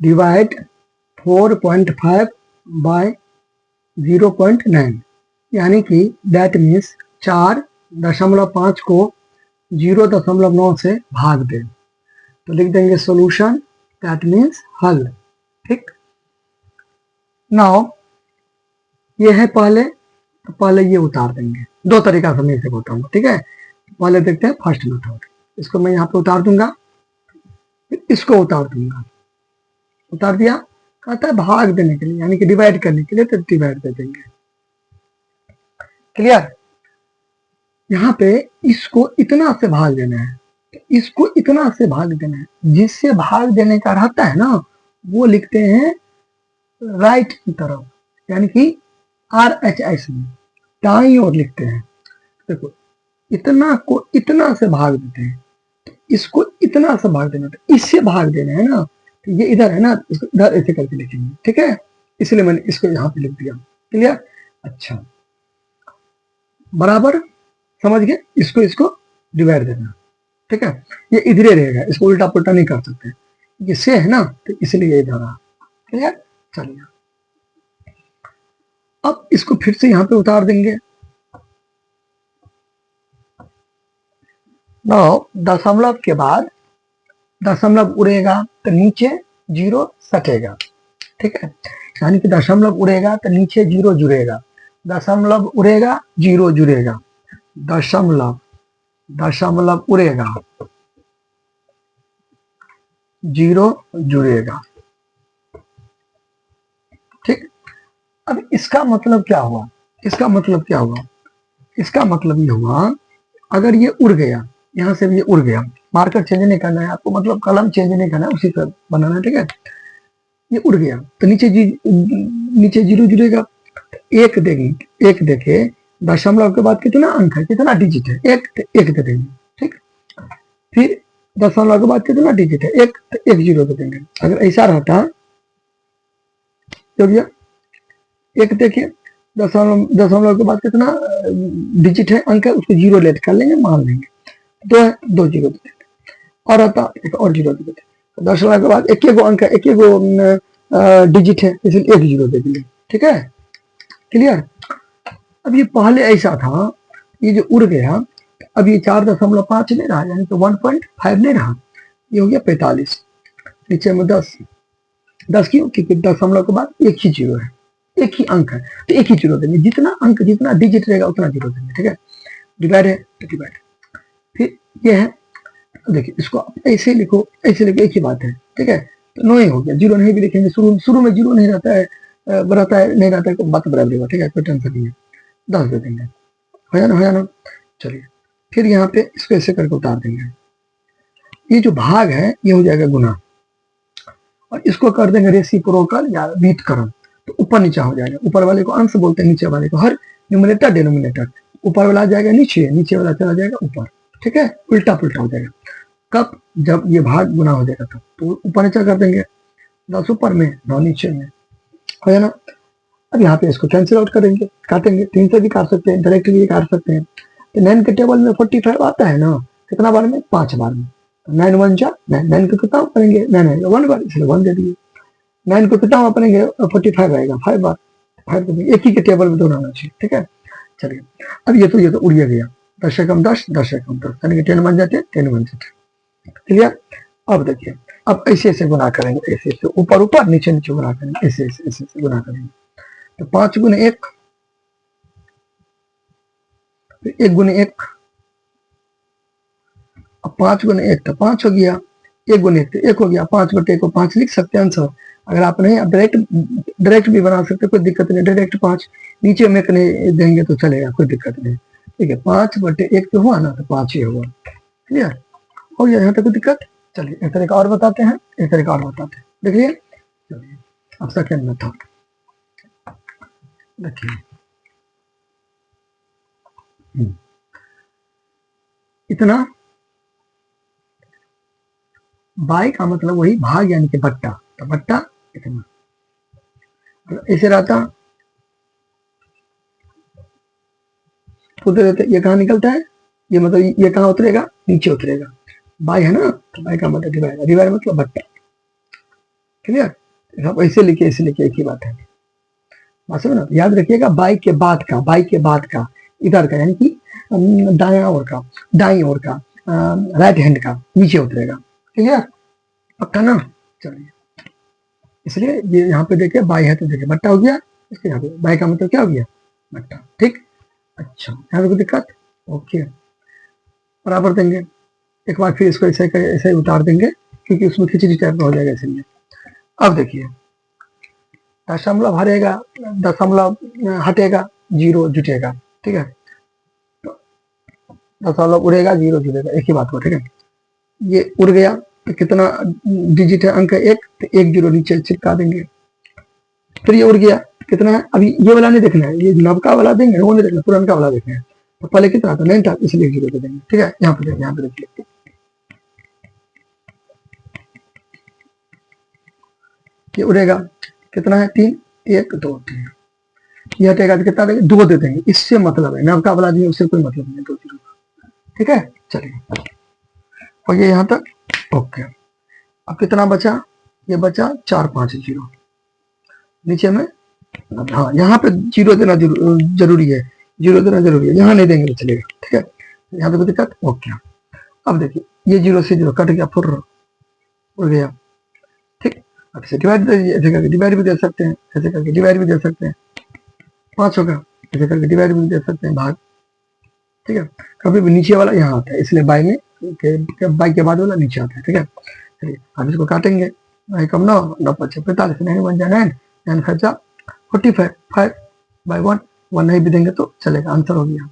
Divide 4.5 bye 0.9, यानी कि that means 4.5 को 0.9 से भाग दे, तो लिख देंगे सॉल्यूशन, दैट मीन्स हल। ठीक, नाउ ये है पहले, तो पहले ये उतार देंगे। दो तरीका से मैं इसे बताऊंगा, ठीक है। पहले देखते हैं फर्स्ट मेथड, इसको मैं यहाँ पे उतार दूंगा, फिर इसको उतार दूंगा। उतार दिया, कहता है भाग देने के लिए, यानी कि डिवाइड करने के लिए, तो डिवाइड दे देंगे। क्लियर। यहाँ पे इसको इतना से भाग देना है, इसको इतना से भाग देना है, जिससे भाग देने का रहता है ना, वो लिखते हैं राइट की तरफ, यानी कि RHS में दाईं ओर लिखते हैं। देखो, इतना को इतना से भाग देते हैं, इसको इतना से भाग देना, तो इससे भाग देना है ना, तो ये इधर है ना, इसको इधर ऐसे करके लिखेंगे, ठीक है। इसलिए मैंने इसको यहाँ पे लिख दिया। क्लियर। अच्छा, बराबर समझ गए। इसको इसको डिवाइड देना, ठीक है। ये इधरे रहेगा, इसको उल्टा पुल्टा नहीं कर सकते, ये से है ना, तो इसलिए इधर आ। क्लियर। चलिए, अब इसको फिर से यहाँ पे उतार देंगे। नाउ दशमलव के बाद दशमलव उड़ेगा तो नीचे 0 सटेगा, ठीक है। यानी कि दशमलव उड़ेगा तो नीचे 0 जुड़ेगा, दशमलव उड़ेगा 0 जुड़ेगा, दशमलव दशमलव उड़ेगा 0 जुड़ेगा। ठीक, अब इसका मतलब क्या हुआ, इसका मतलब क्या हुआ, इसका मतलब ये हुआ, अगर ये उड़ गया, यहां से भी ये उड़ गया, मार्कर चेंज नहीं करना है आपको, मतलब कलम चेंज नहीं करना है, उसी पर बनाना है, ठीक है। ये उड़ गया तो नीचे नीचे 0 जुड़ेगा, एक देंगे, एक देखे दशमलव के बाद कितना अंक है, कितना डिजिट है, एक, तो एक दे देंगे, ठीक। फिर दशमलव के बाद कितना डिजिट है, एक, तो एक 0 दे देंगे। अगर ऐसा रहता तो भैया एक देखिए, दशमलव के बाद कितना डिजिट है, अंक है, उसको 0 लेट कर लेंगे, मान लेंगे, 2 है, 2 0 दे देंगे, और आता एक और 0 दे देंगे। दशमलव के बाद एक अंक है, एक डिजिट है, इसलिए एक 0 दे देंगे, ठीक है। क्लियर। अब ये पहले ऐसा था, ये जो उड़ गया, अब ये 4.5 नहीं रहा, यानी तो 1.5 नहीं रहा, ये हो गया 45, नीचे में 10, 10 क्यों, क्योंकि दशमलव के बाद एक ही 0 है, एक ही अंक है, तो एक ही 0 देंगे, जितना अंक जितना डिजिट रहेगा उतना 0 देंगे, ठीक है। डिवाइड है तो डिवाइड, फिर ये है, देखिए इसको ऐसे लिखो, ऐसे लिखो, एक ही बात है, ठीक है। तो 9 ही हो गया, 0 नहीं भी लिखेंगे, शुरू में 0 नहीं रहता है, नहीं रहता है, बात बराबर होगा, ठीक है, कोई टेंशन नहीं है, 10 दे देंगे, हो जाना। चलिए, फिर यहाँ पे इसको ऐसे करके उतार देंगे, ये जो भाग है ये हो जाएगा गुना, और इसको कर देंगे रेसिप्रोकल या व्युत्क्रम, तो ऊपर नीचे हो जाएगा, ऊपर वाले को अंश बोलते हैं, नीचे वाले को हर न्यूमरेटर डिनोमिनेटर, ऊपर वाला आ जाएगा नीचे, नीचे वाला चला जाएगा ऊपर, ठीक है, उल्टा पुल्टा हो जाएगा। कब, जब ये भाग गुना हो जाएगा तब, तो ऊपर नीचे कर देंगे, 10 ऊपर में 9 नीचे में, हो जाना। अब यहाँ पे इसको कैंसिल आउट करेंगे, काटेंगे, 3 से भी काट सकते हैं, डायरेक्टली भी काट सकते हैं। तो 9 के टेबल में 45 आता है ना, कितना बार में, 5 बार में, 9 1 जा 9 को कितना करेंगे, 9 है 1 बार, इसलिए 1 दे दिए। 9 को कितना करेंगे, 45 आएगा, 5 बार, 5 देंगे, एक ही के टेबल में दोनों आना चाहिए, ठीक है। चलिए, अब ये तो उड़िया गया, 10 से कम 10, 10 से कम 10, यानी कि 10 बन जाते, 10 बन जाते। क्लियर। अब देखिए, अब ऐसे ऐसे गुना करेंगे, ऐसे ऐसे ऊपर ऊपर नीचे नीचे गुना करेंगे, ऐसे ऐसे ऐसे ऐसे गुना करेंगे, तो 5 गुने 1, 1 गुने 1, अब 5 गुने 1 तो 5 हो गया, 1 गुने 1 तो 1 हो गया, 5 बटे 1 को 5 लिख सकते हैं आंसर। अगर आप नहीं, आप डायरेक्ट भी बना सकते, कोई दिक्कत नहीं, डायरेक्ट 5 नीचे में नहीं देंगे तो चलेगा, कोई दिक्कत नहीं, ठीक है। 5 बटे 1 तो हुआ ना, तो 5 ही हुआ। क्लियर हो गया, यहाँ तक कोई दिक्कत। चलिए, एक तरीका और बताते हैं, एक तरीका और बताते हैं, देखिए। चलिए, अब सेकेंड मेथड देखिए, इतना बाई का मतलब वही भाग, यानी कि बट्टा, तो बट्टा इतना, तो ऐसे रहता, उधर ये कहाँ निकलता है, ये मतलब ये कहाँ उतरेगा, नीचे उतरेगा, बाई है ना, तो बाई का मतलब डिवाइड, डिवाइड मतलब बट्टा। क्लियर? आप ऐसे लिखिए, ऐसे लिखिए, एक ही बात है। बात समझ ना? याद रखिएगा बाई के बाद का, बाई के बाद का, इधर का, यानी कि दाया ओर का, दाई ओर का, राइट हैंड का नीचे उतरेगा। क्लियर? पक्का ना? चलिए, इसलिए ये यहाँ पे देखिए बाई है तो देखिए बट्टा हो गया, इसके यहाँ पे बाई का मतलब क्या हो गया? बट्टा। ठीक, अच्छा, यहाँ पे कोई दिक्कत? ओके, बराबर देंगे। एक बार फिर इसको ऐसे ऐसे ही उतार देंगे, क्योंकि उसमें खिचड़ी टाइप का हो जाएगा इसलिए। अब देखिए, दशमलव हटेगा, दशमलव हटेगा, जीरो जुटेगा। ठीक है, दशमलव उड़ेगा, जीरो जुटेगा, एक ही बात हो। ठीक है, ये उड़ गया तो कितना डिजिट है? अंक एक, तो एक जीरो नीचे चिपका देंगे। फिर ये उड़ गया, कितना है? अभी ये वाला नहीं देखना है, ये नवका वाला देंगे, वो नहीं देखना, पुरानका वाला देखना है। तो पहले कितना था? 9 था, इसलिए जीरो दे देंगे। ठीक है, यहाँ पे देखिए, यहाँ पे देखिए, ये उड़ेगा, कितना है? 3, 1, 2, 3। ये हटेगा तो कितना देंगे? 2 दे देंगे। इससे मतलब है, नवका वाला दिए उससे कोई मतलब नहीं, 2 जीरो। ठीक है, चलिए, और ये यहाँ तक ओके। अब कितना बचा? ये बचा 4, 5 जीरो नीचे में। हाँ, यहाँ पे जीरो देना जरूरी है, जीरो देना जरूरी है, यहाँ नहीं देंगे तो चलेगा। ठीक है, यहाँ पे कोई दिक्कत? ओके। अब देखिए, ये जीरो से जीरो कट गया, फुर उड़ गया। ठीक, अब इसे डिवाइड, ऐसे करके डिवाइड भी दे सकते हैं, ऐसे करके डिवाइड भी दे सकते हैं। 5 होगा, ऐसे करके डिवाइड भी दे सकते हैं, भाग। ठीक है, कभी भी नीचे वाला यहाँ आता है, इसलिए बाई में बाई के बाद वाला नीचे आता है। ठीक है, चलिए अब इसको काटेंगे। 9 कम 9, 9 5 45, 9 1 जा 9, 9 5 45, 5 बाई 1 नहीं भी देंगे तो चलेगा, आंसर हो गया।